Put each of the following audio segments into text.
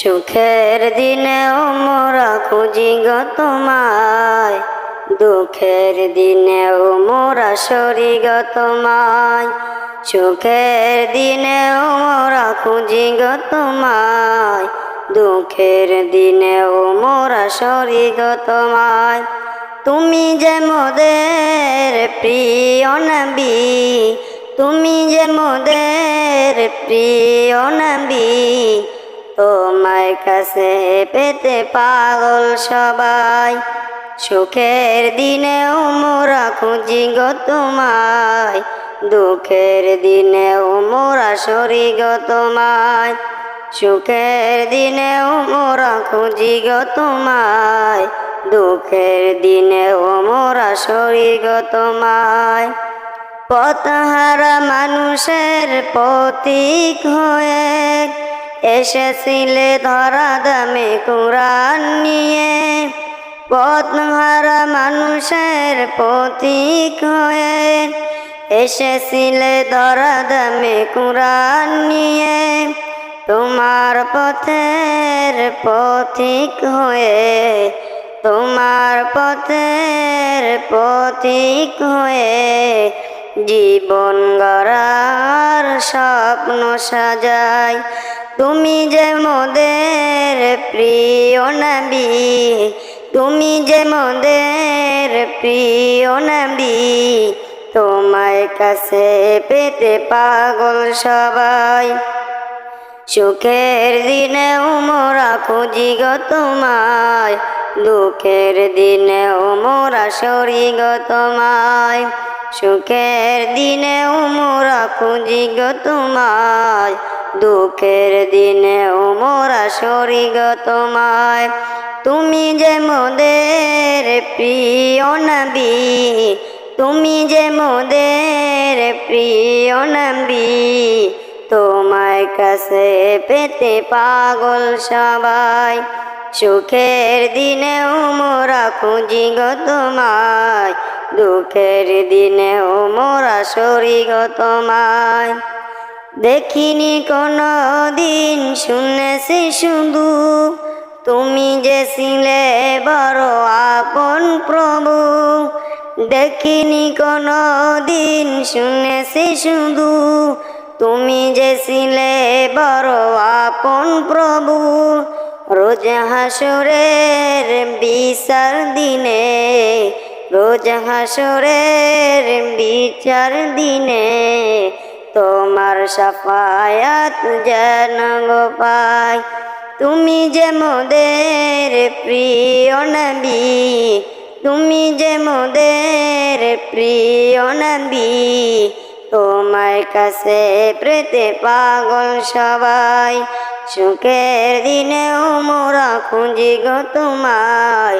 সুখের দিনেও মোরা খুঁজি গো তোমায়, দুঃখের দিনেও মোরা সরি গো তোমায়। সুখের দিনেও মোরা খুঁজি গো তোমায়, দুঃখের দিনেও মোরা সরি গো তোমায়। তুমি যে মোদের প্রিয় নবী, তুমি যে মোদের প্রিয় নবী, তোমার কাছে পেতে পাগল সবাই। সুখের দিনেও মোরা খুঁজি গো তোমায়, দুঃখের দিনেও মোরা সরি গো তোমায়। সুখের দিনেও মোরা খুঁজি গো তোমায়, দুঃখের দিনেও মোরা সরি গো তোমায়। পথহারা মানুষের প্রতীক হয়ে এসেছিলে ধরা দামে কুরআন নিয়ে। পথহারা মানুষের প্রতীক হয়ে এসেছিলে ধরা দামে কুরআন নিয়ে। তোমার পথের পথিক হয়ে, তোমার পথের পথিক হয়ে জীবন গড়ার স্বপ্ন সাজাই। তুমি যে মোদের প্রিয় নবী, তুমি যে মোদের প্রিয় নবী, তোমার কাছে পেতে পাগল সবাই। সুখের দিনেও মোরা খুঁজি গো তোমায়, দুঃখের দিনেও মোরা সরি গো তোমায়। সুখের দিনেও মোরা খুঁজি গো তোমায়, দুঃখের দিনেও মোরা সরি গো তোমায়। তুমি যে মোদের প্রিয় নবী, তুমি যে মোদের প্রিয় নবী, তোমার কাছে পেতে পাগল সবাই। সুখের দিনেও মোরা খুঁজি গো তোমায়, দুঃখের দিনেও মোরা সরি গো তোমায়। দেখিনি কোনো দিন, শুনেছি শুধু তুমি যে ছিলে বড় আপন প্রভু। দেখিনি কোনো দিন, শুনেছি শুধু তুমি যে ছিলে বড় আপন প্রভু। রোজ হাসরের বিচার দিনে, রোজ হাসরের বিচার দিনে তোমার শাফায়াত যেন গো পাই। তুমি যে মোদের প্রিয় নবী, তুমি যে মোদের প্রিয় নবী, তোমার কাছে পেতে পাগল সবাই। সুখের দিনেও মোরা খুঁজি গো তোমায়,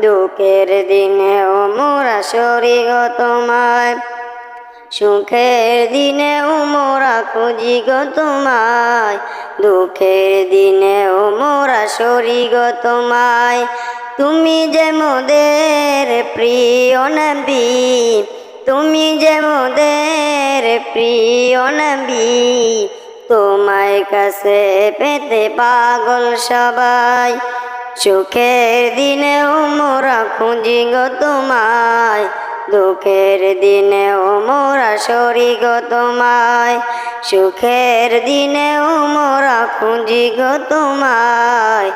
দুঃখের দিনেও মোরা সরি গো তোমায়। সুখের দিনেও মোরা খুঁজি গো তোমায়, দুঃখের দিনেও মোরা সরি গো তোমায়। তুমি যে মোদের প্রিয় নবী, তুমি যে মোদের প্রিয় নবী, তোমার কাছে পেতে পাগল সবাই। সুখের দিনেও মোরা খুঁজি গো তোমায়, দুঃখের দিনেও মোরা সরি গো তোমায়। সুখের দিনেও মোরা খুঁজি গো তোমায়,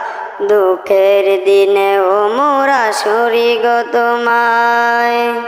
দুঃখের দিনেও মোরা সরি গো তোমায়।